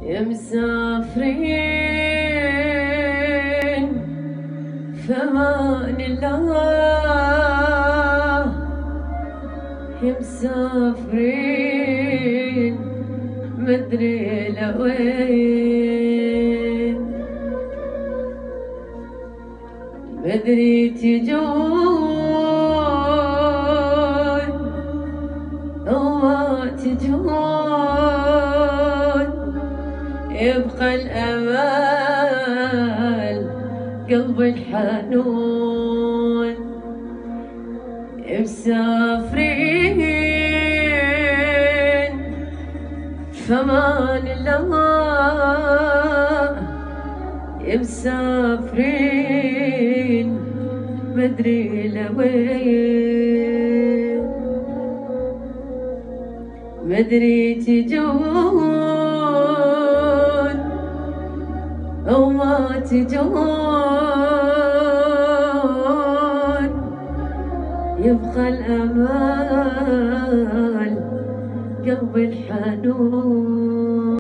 يا مسافرين فمان الله، يا مسافرين مدري لوين، مدري تجون أو ما تجون، يبقى الأمل قلب الحنون. مسافرين فمان الله، يا مسافرين مدري لوين، مدري تجون أو ما تجون، يبقى الأمل قلب الحنون.